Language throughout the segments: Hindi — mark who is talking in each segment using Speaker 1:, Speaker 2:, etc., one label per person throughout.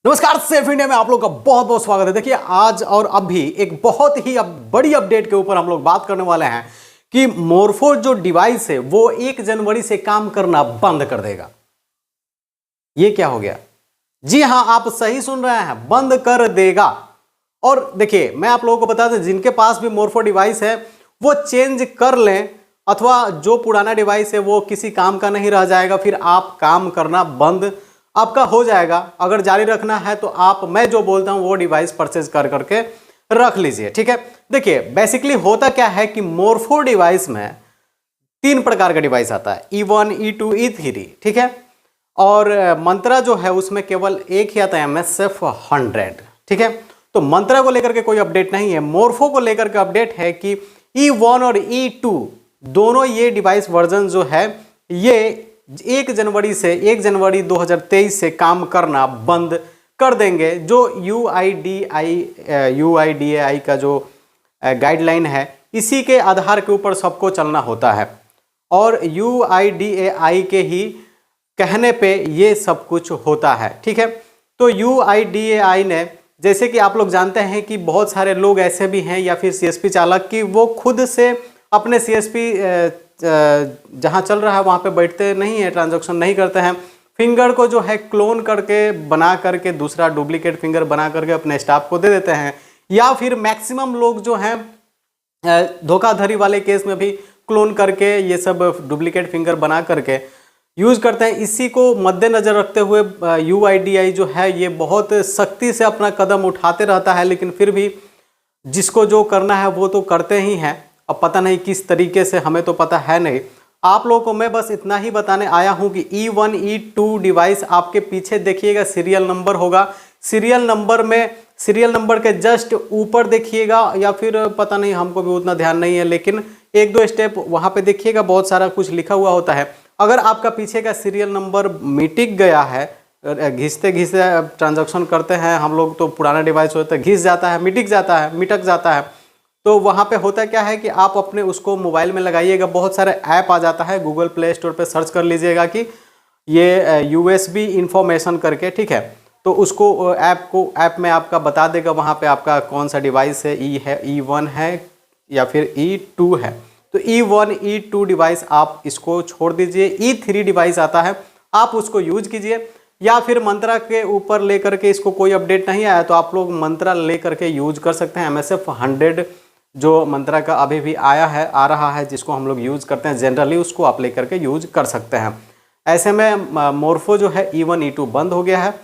Speaker 1: नमस्कार, सेफ इंडिया में आप लोग का बहुत बहुत स्वागत है। देखिए, आज और अभी एक बहुत ही बड़ी अपडेट के ऊपर हम लोग बात करने वाले हैं कि मोरफो जो डिवाइस है वो 1 जनवरी से काम करना बंद कर देगा। ये क्या हो गया? जी हां, आप सही सुन रहे हैं, बंद कर देगा। और देखिए, मैं आप लोगों को बता दें, जिनके पास भी मोरफो डिवाइस है वो चेंज कर लें, अथवा जो पुराना डिवाइस है वो किसी काम का नहीं रह जाएगा, फिर आप काम करना बंद आपका हो जाएगा। अगर जारी रखना है तो आप, मैं जो बोलता हूं वो डिवाइस परचेज कर करके रख लीजिए, ठीक है। देखिए, बेसिकली होता क्या है कि मोरफो डिवाइस में 3 प्रकार का डिवाइस आता है, E1, E2, E3, ठीक है। और मंत्रा जो है उसमें केवल एक ही आता है, MSF100, ठीक है। तो मंत्रा को लेकर के कोई अपडेट नहीं है, मोरफो को लेकर के अपडेट है कि E1 और E2 दोनों ये डिवाइस वर्जन जो है ये 1 जनवरी 2023 से काम करना बंद कर देंगे। जो UIDAI का जो गाइडलाइन है, इसी के आधार के ऊपर सबको चलना होता है और UIDAI के ही कहने पे ये सब कुछ होता है, ठीक है। तो UIDAI ने, जैसे कि आप लोग जानते हैं कि बहुत सारे लोग ऐसे भी हैं या फिर CSP चालक कि वो खुद से अपने CSP जहाँ चल रहा है वहाँ पे बैठते नहीं है, ट्रांजैक्शन नहीं करते हैं, फिंगर को जो है क्लोन करके बना करके दूसरा डुप्लीकेट फिंगर बना करके अपने स्टाफ को दे देते हैं। या फिर मैक्सिमम लोग जो हैं धोखाधड़ी वाले केस में भी क्लोन करके ये सब डुप्लीकेट फिंगर बना करके यूज करते हैं। इसी को मद्देनजर रखते हुए UIDAI जो है ये बहुत सख्ती से अपना कदम उठाते रहता है, लेकिन फिर भी जिसको जो करना है वो तो करते ही हैं। अब पता नहीं किस तरीके से, हमें तो पता है नहीं। आप लोगों को मैं बस इतना ही बताने आया हूं कि E1, E2 डिवाइस आपके पीछे देखिएगा सीरियल नंबर होगा, सीरियल नंबर के जस्ट ऊपर देखिएगा, या फिर पता नहीं, हमको भी उतना ध्यान नहीं है, लेकिन 1-2 स्टेप वहां पे देखिएगा, बहुत सारा कुछ लिखा हुआ होता है। अगर आपका पीछे का सीरियल नंबर मिटिक गया है, घिसते घिसते ट्रांजैक्शन करते हैं हम लोग, तो पुराना डिवाइस होता है, घिस जाता है, मिटक जाता है, तो वहाँ पे होता क्या है कि आप अपने उसको मोबाइल में लगाइएगा, बहुत सारे ऐप आ जाता है, गूगल प्ले स्टोर पे सर्च कर लीजिएगा कि ये USB इंफॉर्मेशन करके, ठीक है। तो उसको ऐप में आपका बता देगा वहाँ पे आपका कौन सा डिवाइस है, E1 है या फिर E2 है। तो E1, E2 डिवाइस आप इसको छोड़ दीजिए। E3 डिवाइस आता है, आप उसको यूज कीजिए। या फिर मंत्रा के ऊपर लेकर के, इसको कोई अपडेट नहीं आया तो आप लोग मंत्रा लेकर के यूज कर सकते हैं। MSF100 जो मंत्रा का अभी भी आ रहा है, जिसको हम लोग यूज करते हैं जनरली, उसको आप लेकर के यूज कर सकते हैं। ऐसे में मोरफो जो है E1, E2 बंद हो गया है,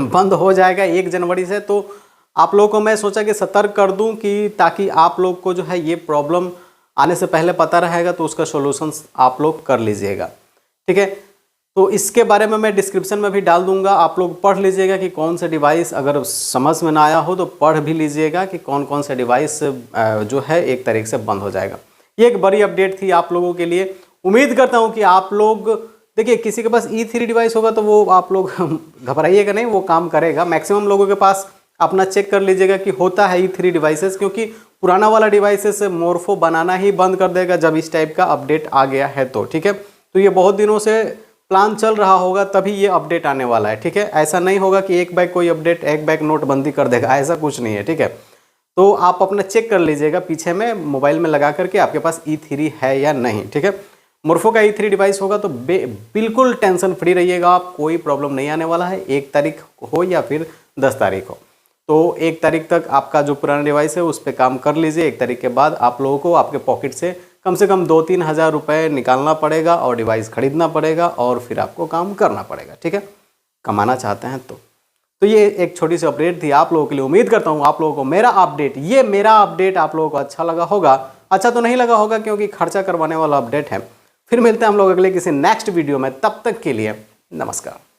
Speaker 1: बंद हो जाएगा 1 जनवरी से। तो आप लोगों को मैं सोचा कि सतर्क कर दूं कि ताकि आप लोग को जो है ये प्रॉब्लम आने से पहले पता रहेगा, तो उसका सोल्यूशन आप लोग कर लीजिएगा, ठीक है। तो इसके बारे में मैं डिस्क्रिप्शन में भी डाल दूंगा, आप लोग पढ़ लीजिएगा कि कौन से डिवाइस, अगर समझ में ना आया हो तो पढ़ भी लीजिएगा कि कौन कौन से डिवाइस जो है 1 तारीख से बंद हो जाएगा। ये एक बड़ी अपडेट थी आप लोगों के लिए। उम्मीद करता हूँ कि आप लोग, देखिए, किसी के पास E3 डिवाइस होगा तो वो आप लोग घबराइएगा नहीं, वो काम करेगा। मैक्सिमम लोगों के पास अपना चेक कर लीजिएगा कि होता है E3 डिवाइसेस, क्योंकि पुराना वाला डिवाइसेस मोरफो बनाना ही बंद कर देगा जब इस टाइप का अपडेट आ गया है तो, ठीक है। तो ये बहुत दिनों से प्लान चल रहा होगा, तभी ये अपडेट आने वाला है, ठीक है। ऐसा नहीं होगा कि एक बैग कोई अपडेट, एक बैग नोटबंदी कर देगा, ऐसा कुछ नहीं है, ठीक है। तो आप अपना चेक कर लीजिएगा पीछे में मोबाइल में लगा करके आपके पास E3 है या नहीं, ठीक है। मोरफो का E3 डिवाइस होगा तो बिल्कुल टेंशन फ्री रहिएगा, आप, कोई प्रॉब्लम नहीं आने वाला है। 1 तारीख हो या फिर 10 तारीख हो, तो 1 तारीख तक आपका जो पुराना डिवाइस है उस पर काम कर लीजिए। 1 तारीख के बाद आप लोगों को आपके पॉकेट से कम 2-3 हज़ार रुपये निकालना पड़ेगा और डिवाइस खरीदना पड़ेगा, और फिर आपको काम करना पड़ेगा, ठीक है, कमाना चाहते हैं तो ये एक छोटी सी अपडेट थी आप लोगों के लिए। उम्मीद करता हूँ आप लोगों को मेरा अपडेट आप लोगों को अच्छा लगा होगा। अच्छा तो नहीं लगा होगा, क्योंकि खर्चा करवाने वाला अपडेट है। फिर मिलते हैं हम लोग अगले किसी नेक्स्ट वीडियो में, तब तक के लिए नमस्कार।